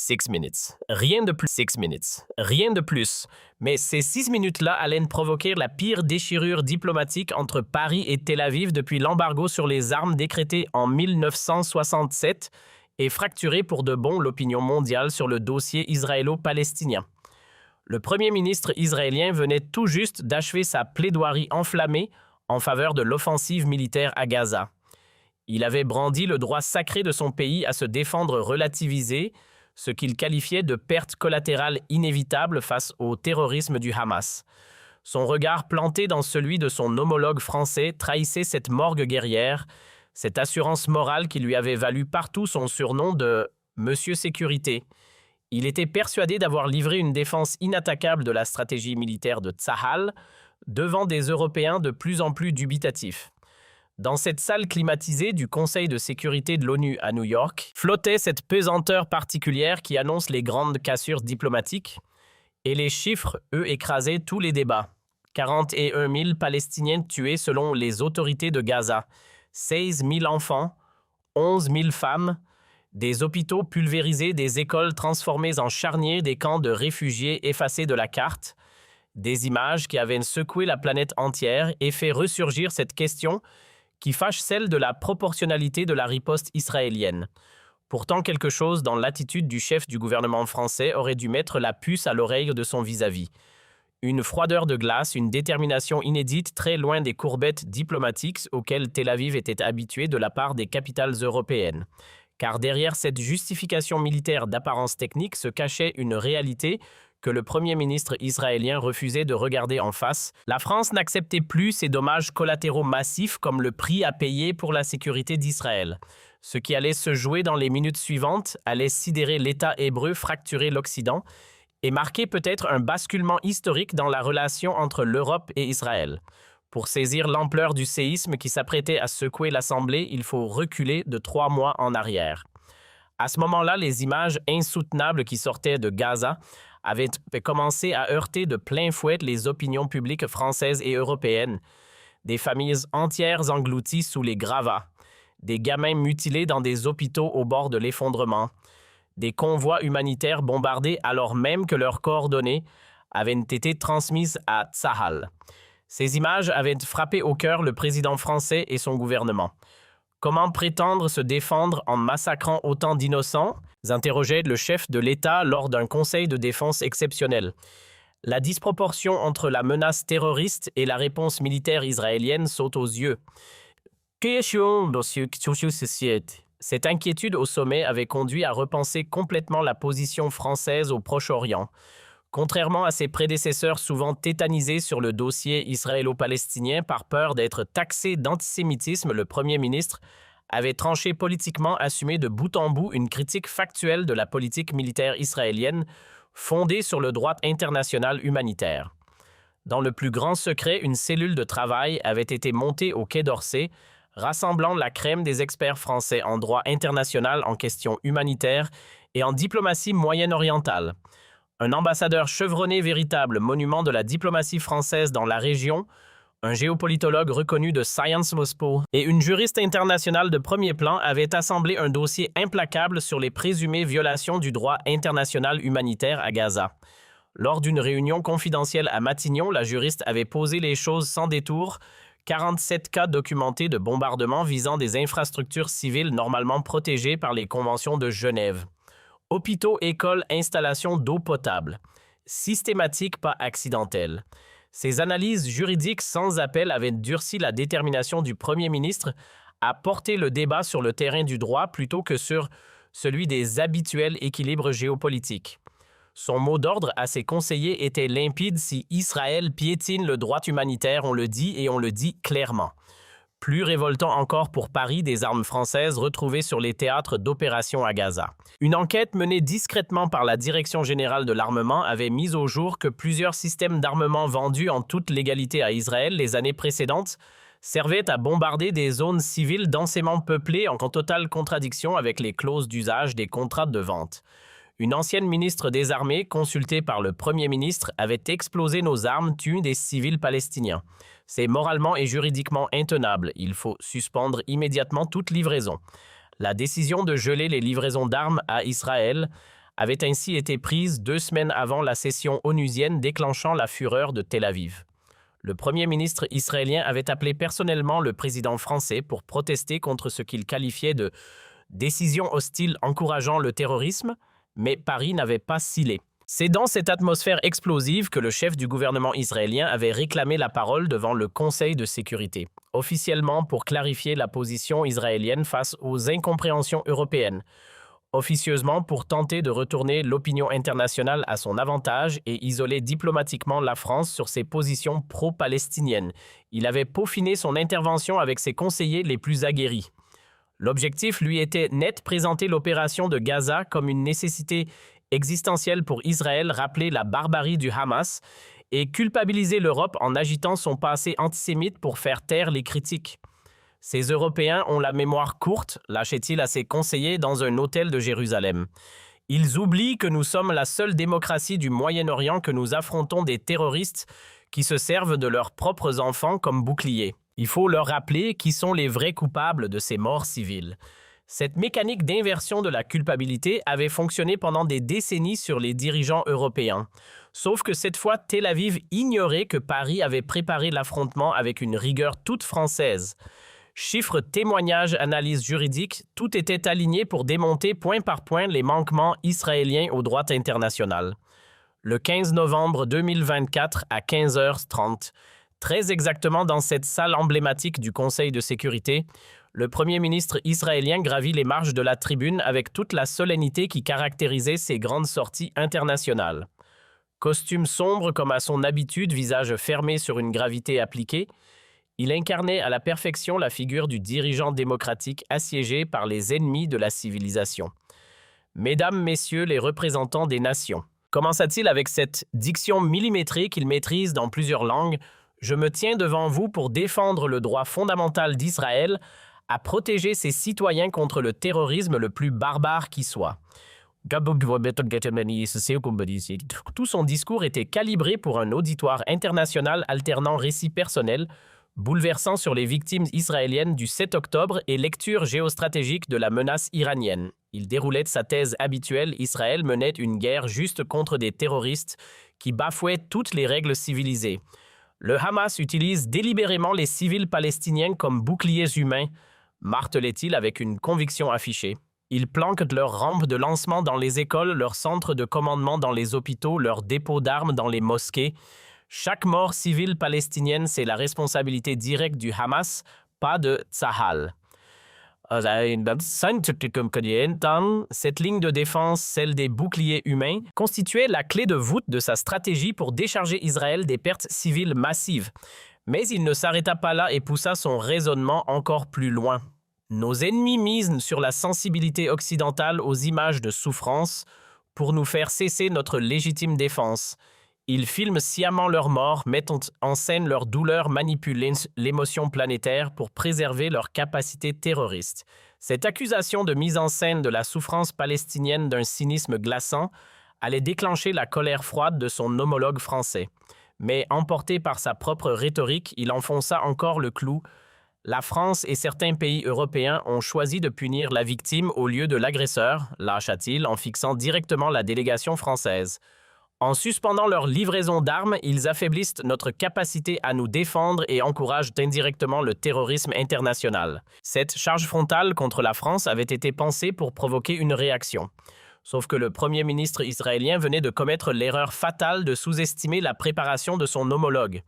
6 minutes. Rien de plus. 6 minutes. Rien de plus. Mais ces 6 minutes-là allaient provoquer la pire déchirure diplomatique entre Paris et Tel Aviv depuis l'embargo sur les armes décrété en 1967 et fracturer pour de bon l'opinion mondiale sur le dossier israélo-palestinien. Le premier ministre israélien venait tout juste d'achever sa plaidoirie enflammée en faveur de l'offensive militaire à Gaza. Il avait brandi le droit sacré de son pays à se défendre relativisé, ce qu'il qualifiait de perte collatérale inévitable face au terrorisme du Hamas. Son regard planté dans celui de son homologue français trahissait cette morgue guerrière, cette assurance morale qui lui avait valu partout son surnom de « Monsieur Sécurité ». Il était persuadé d'avoir livré une défense inattaquable de la stratégie militaire de Tsahal devant des Européens de plus en plus dubitatifs. Dans cette salle climatisée du Conseil de sécurité de l'ONU à New York, flottait cette pesanteur particulière qui annonce les grandes cassures diplomatiques, et les chiffres, eux, écrasaient tous les débats. 41 000 Palestiniens tués selon les autorités de Gaza, 16 000 enfants, 11 000 femmes, des hôpitaux pulvérisés, des écoles transformées en charniers, des camps de réfugiés effacés de la carte, des images qui avaient secoué la planète entière et fait ressurgir cette question qui fâche celle de la proportionnalité de la riposte israélienne. Pourtant, quelque chose dans l'attitude du chef du gouvernement français aurait dû mettre la puce à l'oreille de son vis-à-vis. Une froideur de glace, une détermination inédite très loin des courbettes diplomatiques auxquelles Tel Aviv était habitué de la part des capitales européennes. Car derrière cette justification militaire d'apparence technique se cachait une réalité que le Premier ministre israélien refusait de regarder en face. La France n'acceptait plus ces dommages collatéraux massifs comme le prix à payer pour la sécurité d'Israël. Ce qui allait se jouer dans les minutes suivantes allait sidérer l'État hébreu, fracturer l'Occident et marquer peut-être un basculement historique dans la relation entre l'Europe et Israël. Pour saisir l'ampleur du séisme qui s'apprêtait à secouer l'Assemblée, il faut reculer de 3 mois en arrière. À ce moment-là, les images insoutenables qui sortaient de Gaza avaient commencé à heurter de plein fouet les opinions publiques françaises et européennes. Des familles entières englouties sous les gravats, des gamins mutilés dans des hôpitaux au bord de l'effondrement, des convois humanitaires bombardés alors même que leurs coordonnées avaient été transmises à Tsahal. Ces images avaient frappé au cœur le président français et son gouvernement. Comment prétendre se défendre en massacrant autant d'innocents? Interrogeait le chef de l'État lors d'un conseil de défense exceptionnel. La disproportion entre la menace terroriste et la réponse militaire israélienne saute aux yeux. Cette inquiétude au sommet avait conduit à repenser complètement la position française au Proche-Orient. Contrairement à ses prédécesseurs souvent tétanisés sur le dossier israélo-palestinien par peur d'être taxé d'antisémitisme, le Premier ministre avait tranché politiquement assumé de bout en bout une critique factuelle de la politique militaire israélienne fondée sur le droit international humanitaire. Dans le plus grand secret, une cellule de travail avait été montée au Quai d'Orsay, rassemblant la crème des experts français en droit international en questions humanitaires et en diplomatie moyenne-orientale. Un ambassadeur chevronné, véritable monument de la diplomatie française dans la région, un géopolitologue reconnu de Sciences Po et une juriste internationale de premier plan avaient assemblé un dossier implacable sur les présumées violations du droit international humanitaire à Gaza. Lors d'une réunion confidentielle à Matignon, la juriste avait posé les choses sans détour, 47 cas documentés de bombardements visant des infrastructures civiles normalement protégées par les conventions de Genève. Hôpitaux, écoles, installations d'eau potable. Systématique, pas accidentelle. Ces analyses juridiques sans appel avaient durci la détermination du Premier ministre à porter le débat sur le terrain du droit plutôt que sur celui des habituels équilibres géopolitiques. Son mot d'ordre à ses conseillers était limpide: si Israël piétine le droit humanitaire, on le dit et on le dit clairement. Plus révoltant encore pour Paris, des armes françaises retrouvées sur les théâtres d'opérations à Gaza. Une enquête menée discrètement par la Direction générale de l'armement avait mis au jour que plusieurs systèmes d'armement vendus en toute légalité à Israël les années précédentes servaient à bombarder des zones civiles densément peuplées en totale contradiction avec les clauses d'usage des contrats de vente. Une ancienne ministre des Armées, consultée par le Premier ministre, avait explosé nos armes, tuant des civils palestiniens. C'est moralement et juridiquement intenable. Il faut suspendre immédiatement toute livraison. La décision de geler les livraisons d'armes à Israël avait ainsi été prise 2 semaines avant la session onusienne déclenchant la fureur de Tel Aviv. Le Premier ministre israélien avait appelé personnellement le président français pour protester contre ce qu'il qualifiait de « décision hostile encourageant le terrorisme », mais Paris n'avait pas scellé. C'est dans cette atmosphère explosive que le chef du gouvernement israélien avait réclamé la parole devant le Conseil de sécurité, officiellement pour clarifier la position israélienne face aux incompréhensions européennes, officieusement pour tenter de retourner l'opinion internationale à son avantage et isoler diplomatiquement la France sur ses positions pro-palestiniennes. Il avait peaufiné son intervention avec ses conseillers les plus aguerris. L'objectif lui était net: présenter l'opération de Gaza comme une nécessité existentielle pour Israël, rappeler la barbarie du Hamas et culpabiliser l'Europe en agitant son passé antisémite pour faire taire les critiques. Ces Européens ont la mémoire courte, lâchait-il à ses conseillers dans un hôtel de Jérusalem. Ils oublient que nous sommes la seule démocratie du Moyen-Orient, que nous affrontons des terroristes qui se servent de leurs propres enfants comme boucliers. Il faut leur rappeler qui sont les vrais coupables de ces morts civiles. Cette mécanique d'inversion de la culpabilité avait fonctionné pendant des décennies sur les dirigeants européens. Sauf que cette fois, Tel Aviv ignorait que Paris avait préparé l'affrontement avec une rigueur toute française. Chiffres, témoignages, analyses juridiques, tout était aligné pour démonter point par point les manquements israéliens au droit international. Le 15 novembre 2024 à 15h30, très exactement dans cette salle emblématique du Conseil de sécurité, le Premier ministre israélien gravit les marches de la tribune avec toute la solennité qui caractérisait ses grandes sorties internationales. Costume sombre comme à son habitude, visage fermé sur une gravité appliquée, il incarnait à la perfection la figure du dirigeant démocratique assiégé par les ennemis de la civilisation. Mesdames, Messieurs les représentants des nations, commença-t-il avec cette diction millimétrée qu'il maîtrise dans plusieurs langues, je me tiens devant vous pour défendre le droit fondamental d'Israël à protéger ses citoyens contre le terrorisme le plus barbare qui soit. Tout son discours était calibré pour un auditoire international alternant récits personnels, bouleversant sur les victimes israéliennes du 7 octobre et lecture géostratégique de la menace iranienne. Il déroulait sa thèse habituelle: Israël menait une guerre juste contre des terroristes qui bafouaient toutes les règles civilisées. Le Hamas utilise délibérément les civils palestiniens comme boucliers humains, martelait-il avec une conviction affichée. Ils planquent leurs rampes de lancement dans les écoles, leurs centres de commandement dans les hôpitaux, leurs dépôts d'armes dans les mosquées. Chaque mort civile palestinienne, c'est la responsabilité directe du Hamas, pas de Tsahal. Cette ligne de défense, celle des boucliers humains, constituait la clé de voûte de sa stratégie pour décharger Israël des pertes civiles massives. Mais il ne s'arrêta pas là et poussa son raisonnement encore plus loin. Nos ennemis misent sur la sensibilité occidentale aux images de souffrance pour nous faire cesser notre légitime défense. Ils filment sciemment leurs morts, mettent en scène leur douleur, manipulent l'émotion planétaire pour préserver leur capacité terroriste. Cette accusation de mise en scène de la souffrance palestinienne d'un cynisme glaçant allait déclencher la colère froide de son homologue français. Mais emporté par sa propre rhétorique, il enfonça encore le clou. La France et certains pays européens ont choisi de punir la victime au lieu de l'agresseur, lâcha-t-il en fixant directement la délégation française. En suspendant leur livraison d'armes, ils affaiblissent notre capacité à nous défendre et encouragent indirectement le terrorisme international. Cette charge frontale contre la France avait été pensée pour provoquer une réaction. Sauf que le Premier ministre israélien venait de commettre l'erreur fatale de sous-estimer la préparation de son homologue.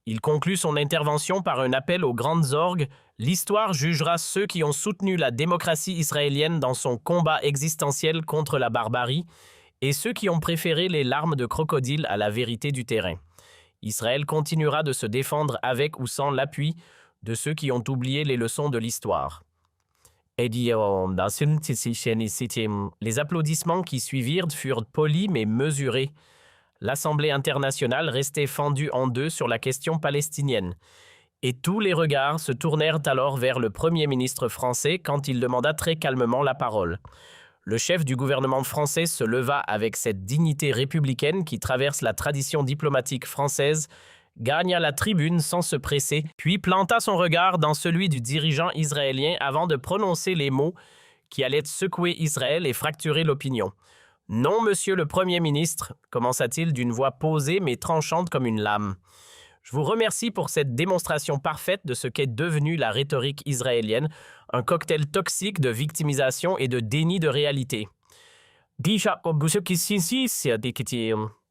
Il conclut son intervention par un appel aux grandes orgues. L'histoire jugera ceux qui ont soutenu la démocratie israélienne dans son combat existentiel contre la barbarie et ceux qui ont préféré les larmes de crocodile à la vérité du terrain. Israël continuera de se défendre avec ou sans l'appui de ceux qui ont oublié les leçons de l'histoire. Les applaudissements qui suivirent furent polis mais mesurés. L'Assemblée internationale restait fendue en deux sur la question palestinienne. Et tous les regards se tournèrent alors vers le Premier ministre français quand il demanda très calmement la parole. Le chef du gouvernement français se leva avec cette dignité républicaine qui traverse la tradition diplomatique française, gagna la tribune sans se presser, puis planta son regard dans celui du dirigeant israélien avant de prononcer les mots qui allaient secouer Israël et fracturer l'opinion. Non, monsieur le Premier ministre, commença-t-il d'une voix posée mais tranchante comme une lame. Je vous remercie pour cette démonstration parfaite de ce qu'est devenue la rhétorique israélienne, un cocktail toxique de victimisation et de déni de réalité.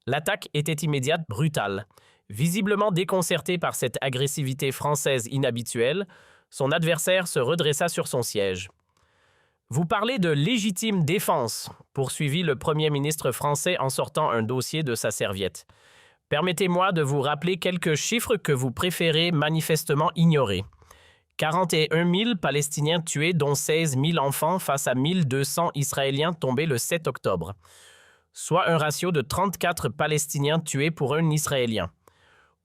L'attaque était immédiate, brutale. Visiblement déconcerté par cette agressivité française inhabituelle, son adversaire se redressa sur son siège. Vous parlez de légitime défense, poursuivit le Premier ministre français en sortant un dossier de sa serviette. Permettez-moi de vous rappeler quelques chiffres que vous préférez manifestement ignorer. 41 000 Palestiniens tués, dont 16 000 enfants, face à 1 200 Israéliens tombés le 7 octobre. Soit un ratio de 34 Palestiniens tués pour un Israélien.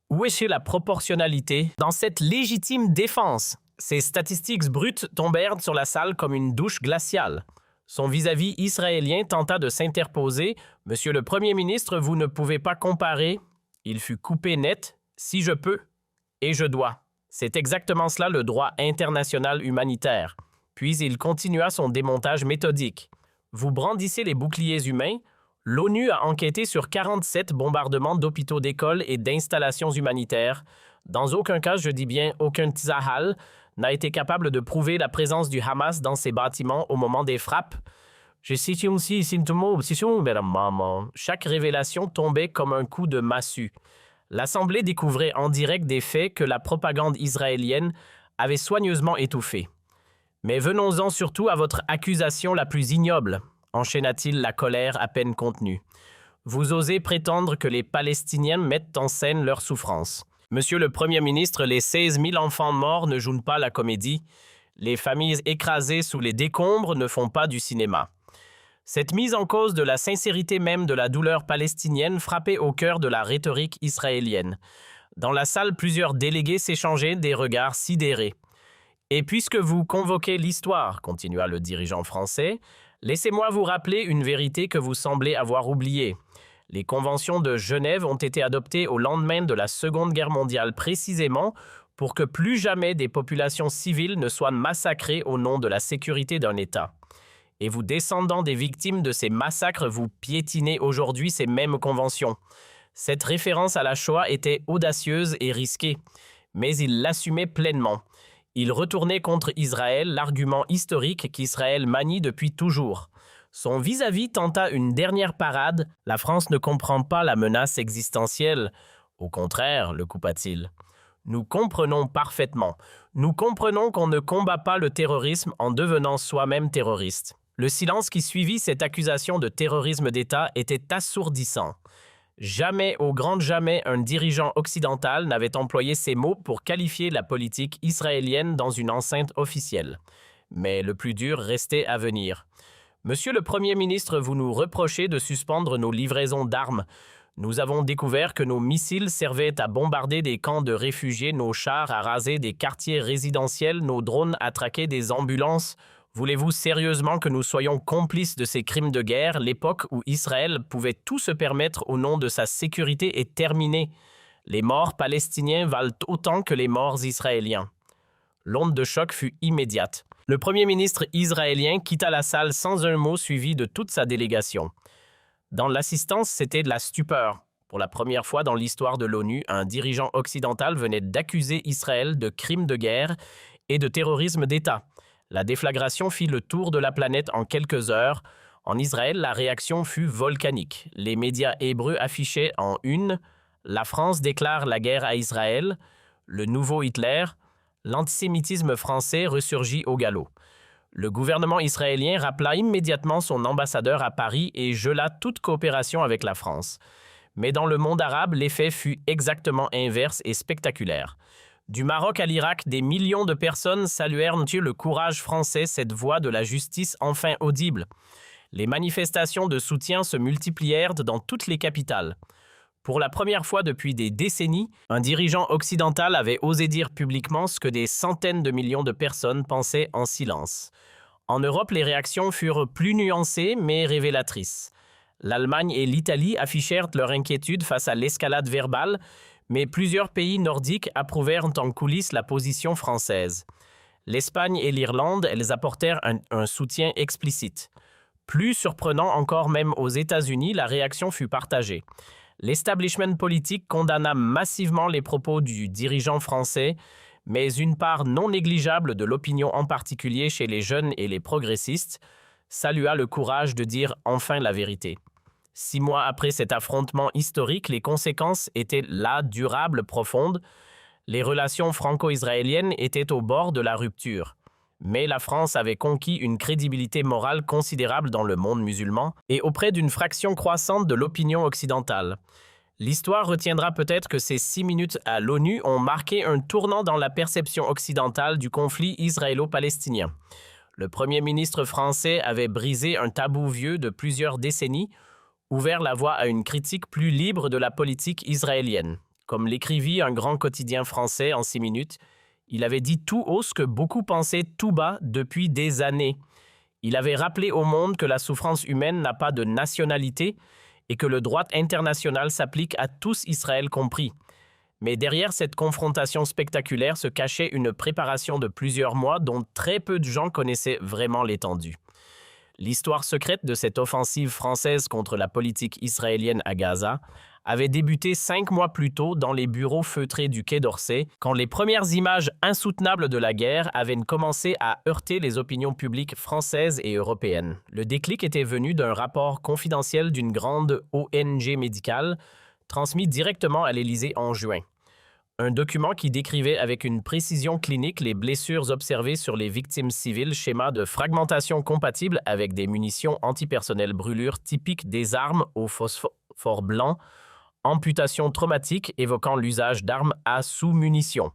Où est la proportionnalité dans cette légitime défense? Ces statistiques brutes tombèrent sur la salle comme une douche glaciale. Son vis-à-vis israélien tenta de s'interposer. « Monsieur le Premier ministre, vous ne pouvez pas comparer. » Il fut coupé net. « Si je peux, et je dois. » C'est exactement cela le droit international humanitaire. Puis il continua son démontage méthodique. Vous brandissez les boucliers humains. L'ONU a enquêté sur 47 bombardements d'hôpitaux, d'écoles et d'installations humanitaires. Dans aucun cas, je dis bien aucun Tzahal, n'a été capable de prouver la présence du Hamas dans ces bâtiments au moment des frappes. Chaque révélation tombait comme un coup de massue. L'Assemblée découvrait en direct des faits que la propagande israélienne avait soigneusement étouffés. Mais venons-en surtout à votre accusation la plus ignoble, enchaîna-t-il la colère à peine contenue. Vous osez prétendre que les Palestiniens mettent en scène leur souffrance. Monsieur le Premier ministre, les 16 000 enfants morts ne jouent pas la comédie. Les familles écrasées sous les décombres ne font pas du cinéma. Cette mise en cause de la sincérité même de la douleur palestinienne frappait au cœur de la rhétorique israélienne. Dans la salle, plusieurs délégués s'échangeaient des regards sidérés. « Et puisque vous convoquez l'histoire, continua le dirigeant français, laissez-moi vous rappeler une vérité que vous semblez avoir oubliée. Les conventions de Genève ont été adoptées au lendemain de la Seconde Guerre mondiale précisément pour que plus jamais des populations civiles ne soient massacrées au nom de la sécurité d'un État. Et vous, descendants des victimes de ces massacres, vous piétinez aujourd'hui ces mêmes conventions. Cette référence à la Shoah était audacieuse et risquée, mais il l'assumait pleinement. Il retournait contre Israël l'argument historique qu'Israël manie depuis toujours. Son vis-à-vis tenta une dernière parade. « La France ne comprend pas la menace existentielle. Au contraire, le coupa-t-il. Nous comprenons parfaitement. Nous comprenons qu'on ne combat pas le terrorisme en devenant soi-même terroriste. » Le silence qui suivit cette accusation de terrorisme d'État était assourdissant. Jamais, au grand jamais, un dirigeant occidental n'avait employé ces mots pour qualifier la politique israélienne dans une enceinte officielle. Mais le plus dur restait à venir. Monsieur le Premier ministre, vous nous reprochez de suspendre nos livraisons d'armes. Nous avons découvert que nos missiles servaient à bombarder des camps de réfugiés, nos chars à raser des quartiers résidentiels, nos drones à traquer des ambulances. Voulez-vous sérieusement que nous soyons complices de ces crimes de guerre? L'époque où Israël pouvait tout se permettre au nom de sa sécurité est terminée. Les morts palestiniens valent autant que les morts israéliens. L'onde de choc fut immédiate. Le Premier ministre israélien quitta la salle sans un mot suivi de toute sa délégation. Dans l'assistance, c'était de la stupeur. Pour la première fois dans l'histoire de l'ONU, un dirigeant occidental venait d'accuser Israël de crimes de guerre et de terrorisme d'État. La déflagration fit le tour de la planète en quelques heures. En Israël, la réaction fut volcanique. Les médias hébreux affichaient en une « La France déclare la guerre à Israël »,« Le nouveau Hitler », l'antisémitisme français ressurgit au galop. Le gouvernement israélien rappela immédiatement son ambassadeur à Paris et gela toute coopération avec la France. Mais dans le monde arabe, l'effet fut exactement inverse et spectaculaire. Du Maroc à l'Irak, des millions de personnes saluèrent le courage français, cette voix de la justice enfin audible. Les manifestations de soutien se multiplièrent dans toutes les capitales. Pour la première fois depuis des décennies, un dirigeant occidental avait osé dire publiquement ce que des centaines de millions de personnes pensaient en silence. En Europe, les réactions furent plus nuancées mais révélatrices. L'Allemagne et l'Italie affichèrent leur inquiétude face à l'escalade verbale, mais plusieurs pays nordiques approuvèrent en coulisses la position française. L'Espagne et l'Irlande, elles apportèrent un soutien explicite. Plus surprenant encore, même aux États-Unis, la réaction fut partagée. L'establishment politique condamna massivement les propos du dirigeant français, mais une part non négligeable de l'opinion, en particulier chez les jeunes et les progressistes, salua le courage de dire enfin la vérité. 6 mois après cet affrontement historique, les conséquences étaient là, durables, profondes. Les relations franco-israéliennes étaient au bord de la rupture. Mais la France avait conquis une crédibilité morale considérable dans le monde musulman et auprès d'une fraction croissante de l'opinion occidentale. L'histoire retiendra peut-être que ces 6 minutes à l'ONU ont marqué un tournant dans la perception occidentale du conflit israélo-palestinien. Le Premier ministre français avait brisé un tabou vieux de plusieurs décennies, ouvert la voie à une critique plus libre de la politique israélienne. Comme l'écrivit un grand quotidien français en 6 minutes, il avait dit tout haut ce que beaucoup pensaient tout bas depuis des années. Il avait rappelé au monde que la souffrance humaine n'a pas de nationalité et que le droit international s'applique à tous, Israël compris. Mais derrière cette confrontation spectaculaire se cachait une préparation de plusieurs mois dont très peu de gens connaissaient vraiment l'étendue. L'histoire secrète de cette offensive française contre la politique israélienne à Gaza avait débuté 5 mois plus tôt dans les bureaux feutrés du Quai d'Orsay, quand les premières images insoutenables de la guerre avaient commencé à heurter les opinions publiques françaises et européennes. Le déclic était venu d'un rapport confidentiel d'une grande ONG médicale, transmis directement à l'Élysée en juin. Un document qui décrivait avec une précision clinique les blessures observées sur les victimes civiles, schéma de fragmentation compatible avec des munitions antipersonnelles, brûlures typiques des armes au phosphore blanc, amputation traumatique évoquant l'usage d'armes à sous-munitions.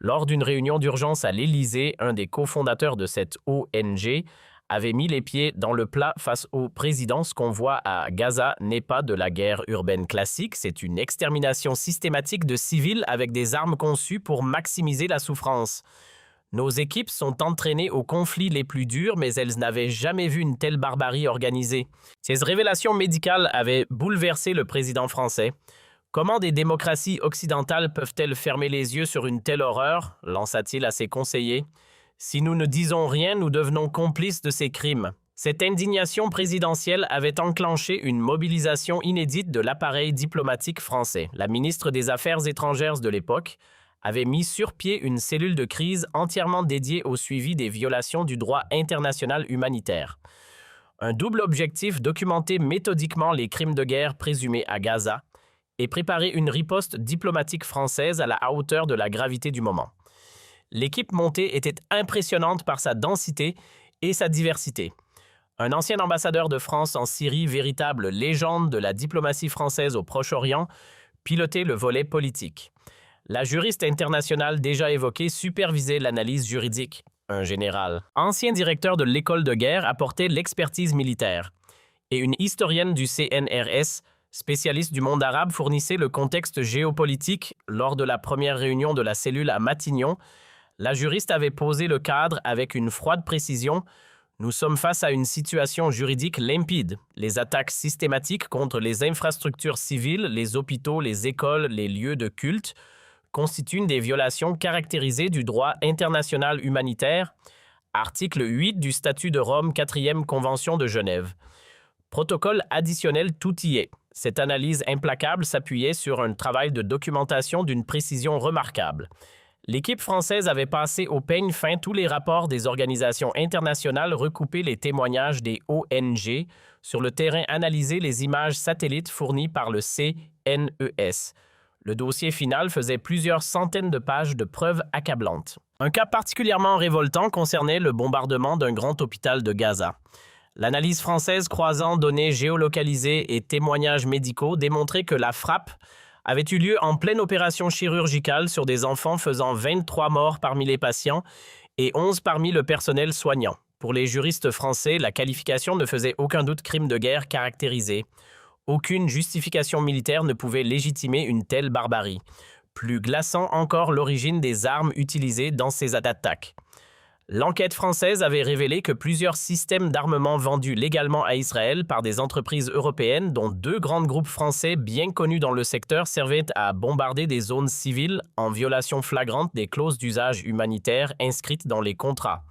Lors d'une réunion d'urgence à l'Élysée, un des cofondateurs de cette ONG avait mis les pieds dans le plat face au président. Ce qu'on voit à Gaza n'est pas de la guerre urbaine classique, c'est une extermination systématique de civils avec des armes conçues pour maximiser la souffrance. Nos équipes sont entraînées aux conflits les plus durs, mais elles n'avaient jamais vu une telle barbarie organisée. Ces révélations médicales avaient bouleversé le président français. Comment des démocraties occidentales peuvent-elles fermer les yeux sur une telle horreur, lança-t-il à ses conseillers. Si nous ne disons rien, nous devenons complices de ces crimes. Cette indignation présidentielle avait enclenché une mobilisation inédite de l'appareil diplomatique français. La ministre des Affaires étrangères de l'époque avait mis sur pied une cellule de crise entièrement dédiée au suivi des violations du droit international humanitaire. Un double objectif: documenter méthodiquement les crimes de guerre présumés à Gaza et préparer une riposte diplomatique française à la hauteur de la gravité du moment. L'équipe montée était impressionnante par sa densité et sa diversité. Un ancien ambassadeur de France en Syrie, véritable légende de la diplomatie française au Proche-Orient, pilotait le volet politique. La juriste internationale déjà évoquée supervisait l'analyse juridique. Un général, ancien directeur de l'école de guerre, apportait l'expertise militaire. Et une historienne du CNRS, spécialiste du monde arabe, fournissait le contexte géopolitique. Lors de la première réunion de la cellule à Matignon, la juriste avait posé le cadre avec une froide précision. Nous sommes face à une situation juridique limpide. Les attaques systématiques contre les infrastructures civiles, les hôpitaux, les écoles, les lieux de culte constituent des violations caractérisées du droit international humanitaire, article 8 du Statut de Rome, 4e Convention de Genève. Protocole additionnel, tout y est. Cette analyse implacable s'appuyait sur un travail de documentation d'une précision remarquable. L'équipe française avait passé au peigne fin tous les rapports des organisations internationales, recoupé les témoignages des ONG, sur le terrain analysé les images satellites fournies par le CNES. Le dossier final faisait plusieurs centaines de pages de preuves accablantes. Un cas particulièrement révoltant concernait le bombardement d'un grand hôpital de Gaza. L'analyse française croisant données géolocalisées et témoignages médicaux démontrait que la frappe avait eu lieu en pleine opération chirurgicale sur des enfants, faisant 23 morts parmi les patients et 11 parmi le personnel soignant. Pour les juristes français, la qualification ne faisait aucun doute crime de guerre caractérisé. Aucune justification militaire ne pouvait légitimer une telle barbarie. Plus glaçant encore l'origine des armes utilisées dans ces attaques. L'enquête française avait révélé que plusieurs systèmes d'armement vendus légalement à Israël par des entreprises européennes, dont 2 grands groupes français bien connus dans le secteur, servaient à bombarder des zones civiles en violation flagrante des clauses d'usage humanitaire inscrites dans les contrats.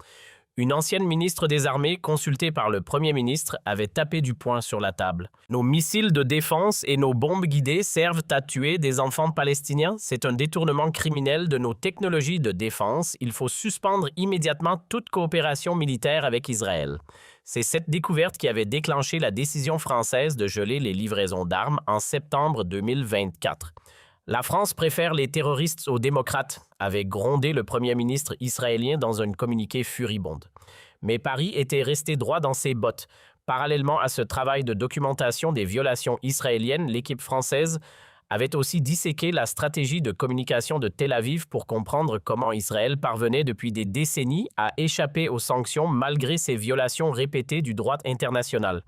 Une ancienne ministre des Armées, consultée par le Premier ministre, avait tapé du poing sur la table. Nos missiles de défense et nos bombes guidées servent à tuer des enfants palestiniens. C'est un détournement criminel de nos technologies de défense. Il faut suspendre immédiatement toute coopération militaire avec Israël. C'est cette découverte qui avait déclenché la décision française de geler les livraisons d'armes en septembre 2024. La France préfère les terroristes aux démocrates, avait grondé le premier ministre israélien dans un communiqué furibond. Mais Paris était resté droit dans ses bottes. Parallèlement à ce travail de documentation des violations israéliennes, l'équipe française avait aussi disséqué la stratégie de communication de Tel Aviv pour comprendre comment Israël parvenait depuis des décennies à échapper aux sanctions malgré ses violations répétées du droit international.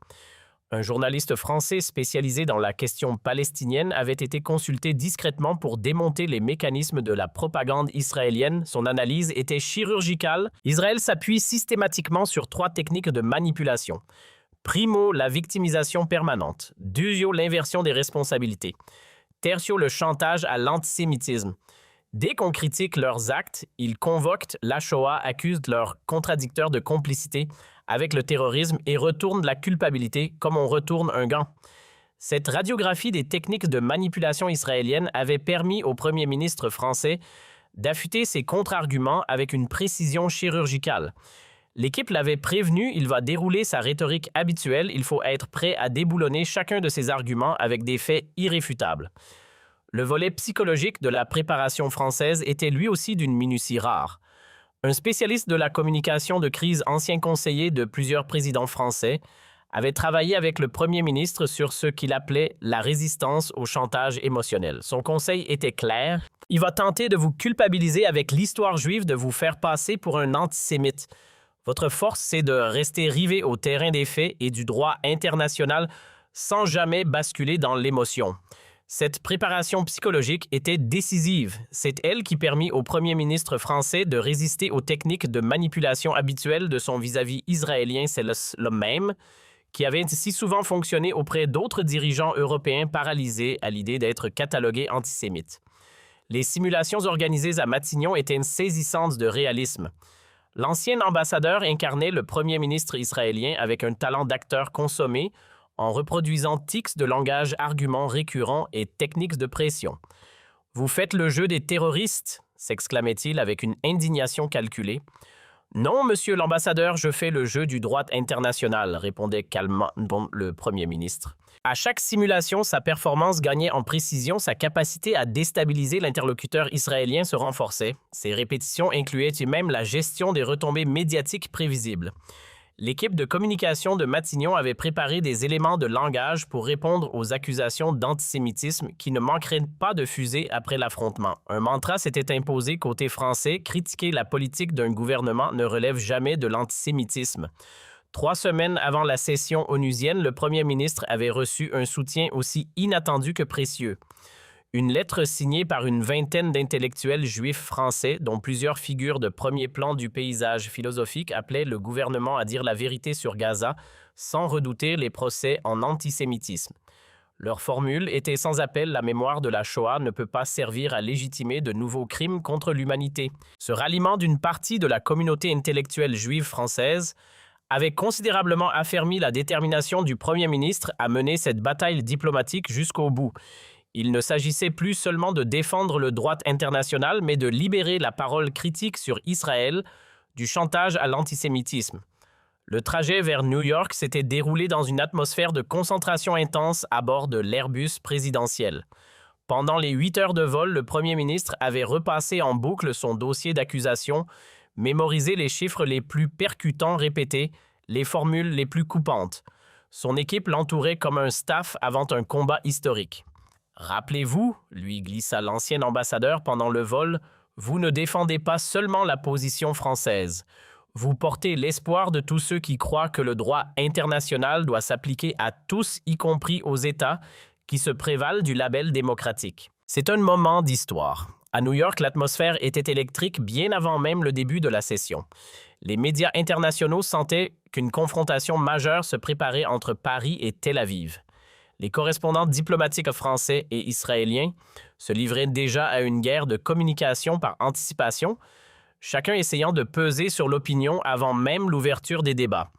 Un journaliste français spécialisé dans la question palestinienne avait été consulté discrètement pour démonter les mécanismes de la propagande israélienne. Son analyse était chirurgicale. Israël s'appuie systématiquement sur 3 techniques de manipulation. Primo, la victimisation permanente. Deuxio, l'inversion des responsabilités. Tertio, le chantage à l'antisémitisme. Dès qu'on critique leurs actes, ils convoquent la Shoah, accusent leurs contradicteurs de complicité avec le terrorisme et retournent la culpabilité comme on retourne un gant. Cette radiographie des techniques de manipulation israélienne avait permis au premier ministre français d'affûter ses contre-arguments avec une précision chirurgicale. L'équipe l'avait prévenu, il va dérouler sa rhétorique habituelle, il faut être prêt à déboulonner chacun de ses arguments avec des faits irréfutables. Le volet psychologique de la préparation française était lui aussi d'une minutie rare. Un spécialiste de la communication de crise, ancien conseiller de plusieurs présidents français, avait travaillé avec le premier ministre sur ce qu'il appelait la résistance au chantage émotionnel. Son conseil était clair. Il va tenter de vous culpabiliser avec l'histoire juive, de vous faire passer pour un antisémite. Votre force, c'est de rester rivé au terrain des faits et du droit international sans jamais basculer dans l'émotion. Cette préparation psychologique était décisive. C'est elle qui permit au premier ministre français de résister aux techniques de manipulation habituelles de son vis-à-vis israélien. C'est le même qui avait si souvent fonctionné auprès d'autres dirigeants européens paralysés à l'idée d'être catalogués antisémites. Les simulations organisées à Matignon étaient saisissantes de réalisme. L'ancien ambassadeur incarnait le premier ministre israélien avec un talent d'acteur consommé, en reproduisant tics de langage, arguments récurrents et techniques de pression. « Vous faites le jeu des terroristes » s'exclamait-il avec une indignation calculée. « Non, monsieur l'ambassadeur, je fais le jeu du droit international » répondait calmement le premier ministre. À chaque simulation, sa performance gagnait en précision, sa capacité à déstabiliser l'interlocuteur israélien se renforçait. Ses répétitions incluaient même la gestion des retombées médiatiques prévisibles. L'équipe de communication de Matignon avait préparé des éléments de langage pour répondre aux accusations d'antisémitisme qui ne manqueraient pas de fuser après l'affrontement. Un mantra s'était imposé côté français, critiquer la politique d'un gouvernement ne relève jamais de l'antisémitisme. 3 semaines avant la session onusienne, le premier ministre avait reçu un soutien aussi inattendu que précieux. Une lettre signée par une vingtaine d'intellectuels juifs français, dont plusieurs figures de premier plan du paysage philosophique, appelaient le gouvernement à dire la vérité sur Gaza sans redouter les procès en antisémitisme. Leur formule était sans appel: la mémoire de la Shoah ne peut pas servir à légitimer de nouveaux crimes contre l'humanité. Ce ralliement d'une partie de la communauté intellectuelle juive française avait considérablement affermi la détermination du premier ministre à mener cette bataille diplomatique jusqu'au bout. Il ne s'agissait plus seulement de défendre le droit international, mais de libérer la parole critique sur Israël du chantage à l'antisémitisme. Le trajet vers New York s'était déroulé dans une atmosphère de concentration intense à bord de l'Airbus présidentiel. Pendant les 8 heures de vol, le premier ministre avait repassé en boucle son dossier d'accusation, mémorisé les chiffres les plus percutants répétés, les formules les plus coupantes. Son équipe l'entourait comme un staff avant un combat historique. « Rappelez-vous, lui glissa l'ancien ambassadeur pendant le vol, vous ne défendez pas seulement la position française. Vous portez l'espoir de tous ceux qui croient que le droit international doit s'appliquer à tous, y compris aux États, qui se prévalent du label démocratique. » C'est un moment d'histoire. À New York, l'atmosphère était électrique bien avant même le début de la session. Les médias internationaux sentaient qu'une confrontation majeure se préparait entre Paris et Tel Aviv. Les correspondants diplomatiques français et israéliens se livraient déjà à une guerre de communication par anticipation, chacun essayant de peser sur l'opinion avant même l'ouverture des débats.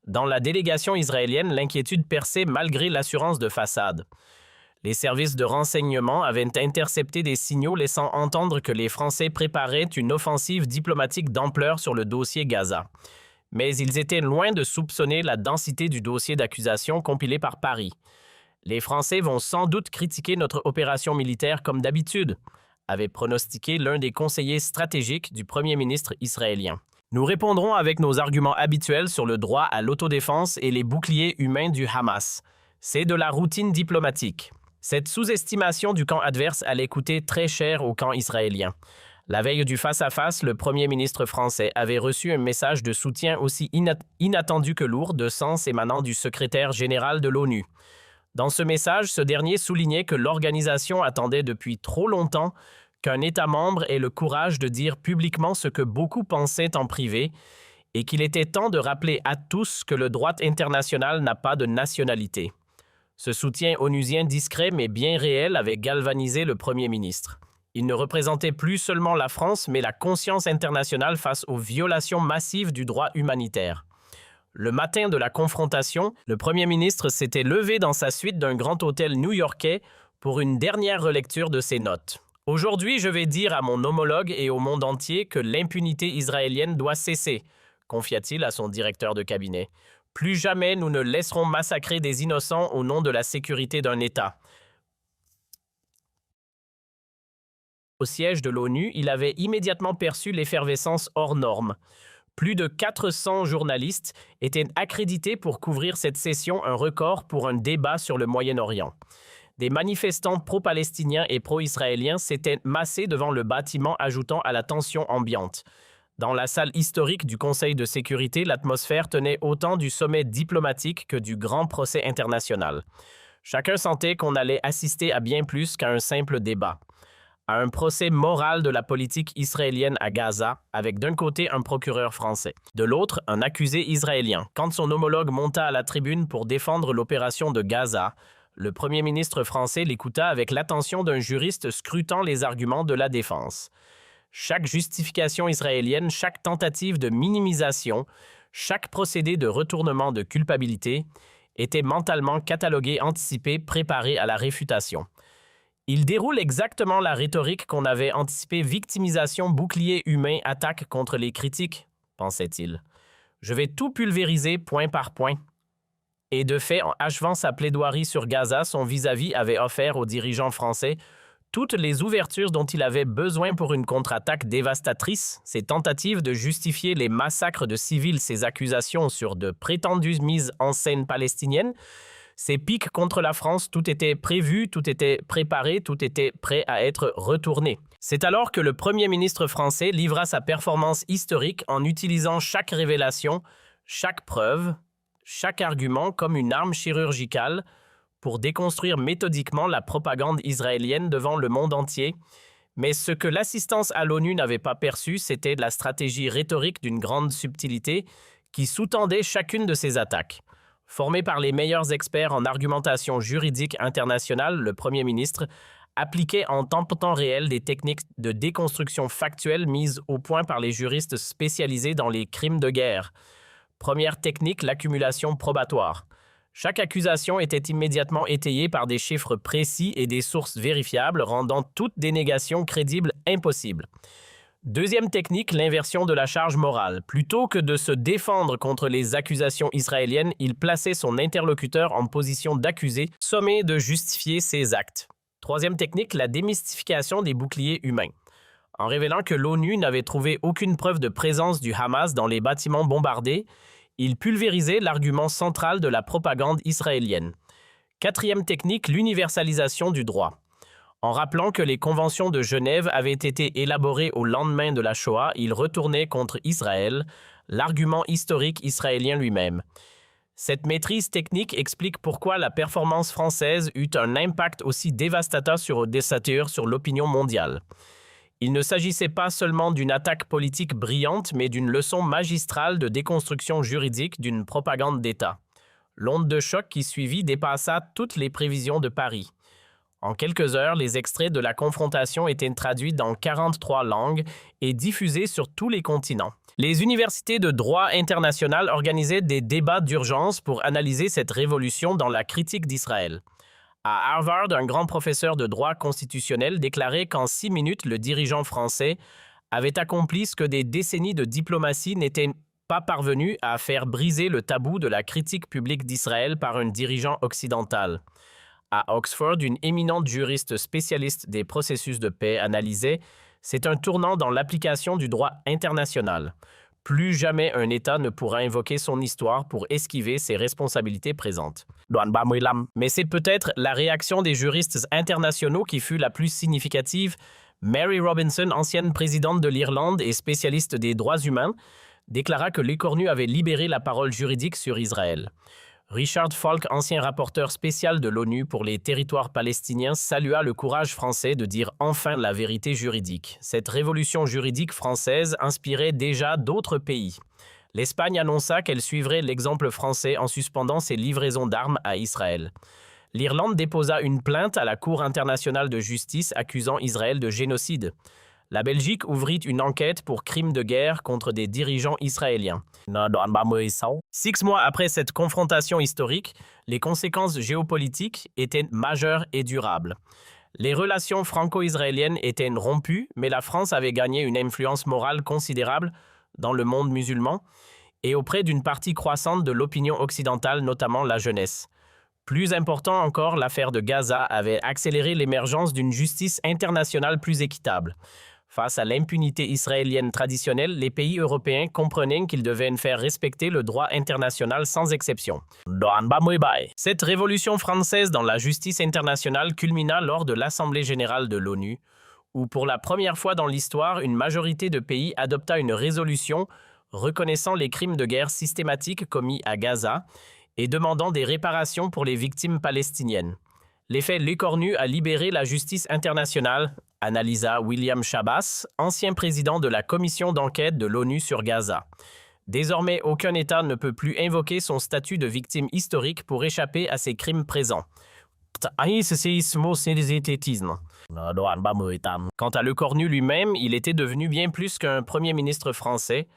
Dans la délégation israélienne, l'inquiétude perçait malgré l'assurance de façade. Les services de renseignement avaient intercepté des signaux laissant entendre que les Français préparaient une offensive diplomatique d'ampleur sur le dossier Gaza. Mais ils étaient loin de soupçonner la densité du dossier d'accusation compilé par Paris. Les Français vont sans doute critiquer notre opération militaire comme d'habitude, avait pronostiqué l'un des conseillers stratégiques du premier ministre israélien. Nous répondrons avec nos arguments habituels sur le droit à l'autodéfense et les boucliers humains du Hamas. C'est de la routine diplomatique. Cette sous-estimation du camp adverse allait coûter très cher au camp israélien. La veille du face-à-face, le premier ministre français avait reçu un message de soutien aussi inattendu que lourd de sens émanant du secrétaire général de l'ONU. Dans ce message, ce dernier soulignait que l'organisation attendait depuis trop longtemps qu'un État membre ait le courage de dire publiquement ce que beaucoup pensaient en privé et qu'il était temps de rappeler à tous que le droit international n'a pas de nationalité. Ce soutien onusien discret mais bien réel avait galvanisé le Premier ministre. Il ne représentait plus seulement la France, mais la conscience internationale face aux violations massives du droit humanitaire. Le matin de la confrontation, le Premier ministre s'était levé dans sa suite d'un grand hôtel new-yorkais pour une dernière relecture de ses notes. « Aujourd'hui, je vais dire à mon homologue et au monde entier que l'impunité israélienne doit cesser », confia-t-il à son directeur de cabinet. « Plus jamais nous ne laisserons massacrer des innocents au nom de la sécurité d'un État. » Au siège de l'ONU, il avait immédiatement perçu l'effervescence hors norme. Plus de 400 journalistes étaient accrédités pour couvrir cette session, un record pour un débat sur le Moyen-Orient. Des manifestants pro-palestiniens et pro-israéliens s'étaient massés devant le bâtiment, ajoutant à la tension ambiante. Dans la salle historique du Conseil de sécurité, l'atmosphère tenait autant du sommet diplomatique que du grand procès international. Chacun sentait qu'on allait assister à bien plus qu'à un simple débat. À un procès moral de la politique israélienne à Gaza, avec d'un côté un procureur français, de l'autre un accusé israélien. Quand son homologue monta à la tribune pour défendre l'opération de Gaza, le premier ministre français l'écouta avec l'attention d'un juriste scrutant les arguments de la défense. Chaque justification israélienne, chaque tentative de minimisation, chaque procédé de retournement de culpabilité était mentalement catalogué, anticipé, préparé à la réfutation. Il déroule exactement la rhétorique qu'on avait anticipée: victimisation, bouclier humain, attaque contre les critiques, pensait-il. Je vais tout pulvériser point par point. Et de fait, en achevant sa plaidoirie sur Gaza, son vis-à-vis avait offert aux dirigeants français toutes les ouvertures dont il avait besoin pour une contre-attaque dévastatrice, ses tentatives de justifier les massacres de civils, ses accusations sur de prétendues mises en scène palestiniennes, ses piques contre la France, tout était prévu, tout était préparé, tout était prêt à être retourné. C'est alors que le Premier ministre français livra sa performance historique en utilisant chaque révélation, chaque preuve, chaque argument comme une arme chirurgicale pour déconstruire méthodiquement la propagande israélienne devant le monde entier. Mais ce que l'assistance à l'ONU n'avait pas perçu, c'était la stratégie rhétorique d'une grande subtilité qui sous-tendait chacune de ces attaques. Formé par les meilleurs experts en argumentation juridique internationale, le Premier ministre appliquait en temps réel des techniques de déconstruction factuelle mises au point par les juristes spécialisés dans les crimes de guerre. Première technique, l'accumulation probatoire. Chaque accusation était immédiatement étayée par des chiffres précis et des sources vérifiables, rendant toute dénégation crédible impossible. Deuxième technique, l'inversion de la charge morale. Plutôt que de se défendre contre les accusations israéliennes, il plaçait son interlocuteur en position d'accusé, sommé de justifier ses actes. Troisième technique, la démystification des boucliers humains. En révélant que l'ONU n'avait trouvé aucune preuve de présence du Hamas dans les bâtiments bombardés, il pulvérisait l'argument central de la propagande israélienne. Quatrième technique, l'universalisation du droit. En rappelant que les conventions de Genève avaient été élaborées au lendemain de la Shoah, il retournait contre Israël l'argument historique israélien lui-même. Cette maîtrise technique explique pourquoi la performance française eut un impact aussi dévastateur sur l'opinion mondiale. Il ne s'agissait pas seulement d'une attaque politique brillante, mais d'une leçon magistrale de déconstruction juridique d'une propagande d'État. L'onde de choc qui suivit dépassa toutes les prévisions de Paris. En quelques heures, les extraits de la confrontation étaient traduits dans 43 langues et diffusés sur tous les continents. Les universités de droit international organisaient des débats d'urgence pour analyser cette révolution dans la critique d'Israël. À Harvard, un grand professeur de droit constitutionnel déclarait qu'en 6 minutes, le dirigeant français avait accompli ce que des décennies de diplomatie n'étaient pas parvenues à faire briser le tabou de la critique publique d'Israël par un dirigeant occidental. À Oxford, une éminente juriste spécialiste des processus de paix analysait « C'est un tournant dans l'application du droit international. Plus jamais un État ne pourra invoquer son histoire pour esquiver ses responsabilités présentes. » Mais c'est peut-être la réaction des juristes internationaux qui fut la plus significative. Mary Robinson, ancienne présidente de l'Irlande et spécialiste des droits humains, déclara que l'écornu avait libéré la parole juridique sur Israël. Richard Falk, ancien rapporteur spécial de l'ONU pour les territoires palestiniens, salua le courage français de dire enfin la vérité juridique. Cette révolution juridique française inspirait déjà d'autres pays. L'Espagne annonça qu'elle suivrait l'exemple français en suspendant ses livraisons d'armes à Israël. L'Irlande déposa une plainte à la Cour internationale de justice accusant Israël de génocide. La Belgique ouvrit une enquête pour crimes de guerre contre des dirigeants israéliens. 6 mois après cette confrontation historique, les conséquences géopolitiques étaient majeures et durables. Les relations franco-israéliennes étaient rompues, mais la France avait gagné une influence morale considérable dans le monde musulman et auprès d'une partie croissante de l'opinion occidentale, notamment la jeunesse. Plus important encore, l'affaire de Gaza avait accéléré l'émergence d'une justice internationale plus équitable. Face à l'impunité israélienne traditionnelle, les pays européens comprenaient qu'ils devaient faire respecter le droit international sans exception. Cette révolution française dans la justice internationale culmina lors de l'Assemblée générale de l'ONU, où pour la première fois dans l'histoire, une majorité de pays adopta une résolution reconnaissant les crimes de guerre systématiques commis à Gaza et demandant des réparations pour les victimes palestiniennes. L'effet l'écornu a libéré la justice internationale, analysa William Schabas, ancien président de la commission d'enquête de l'ONU sur Gaza. Désormais, aucun État ne peut plus invoquer son statut de victime historique pour échapper à ces crimes présents. Quant à l'écornu lui-même, il était devenu bien plus qu'un premier ministre français,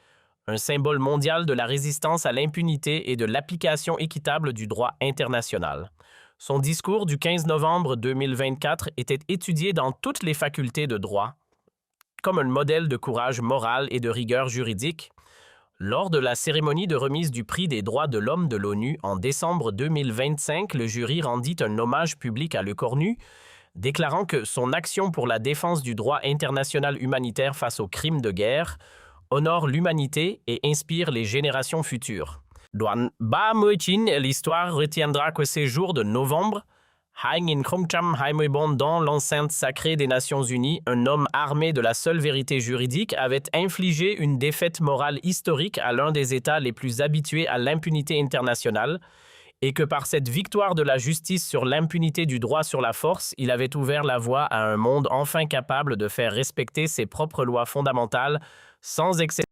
un symbole mondial de la résistance à l'impunité et de l'application équitable du droit international. Son discours du 15 novembre 2024 était étudié dans toutes les facultés de droit, comme un modèle de courage moral et de rigueur juridique. Lors de la cérémonie de remise du prix des droits de l'homme de l'ONU en décembre 2025, le jury rendit un hommage public à l'écornu, déclarant que son action pour la défense du droit international humanitaire face aux crimes de guerre honore l'humanité et inspire les générations futures. L'histoire retiendra que ces jours de novembre, dans l'enceinte sacrée des Nations Unies, un homme armé de la seule vérité juridique avait infligé une défaite morale historique à l'un des États les plus habitués à l'impunité internationale, et que par cette victoire de la justice sur l'impunité du droit sur la force, il avait ouvert la voie à un monde enfin capable de faire respecter ses propres lois fondamentales sans exception.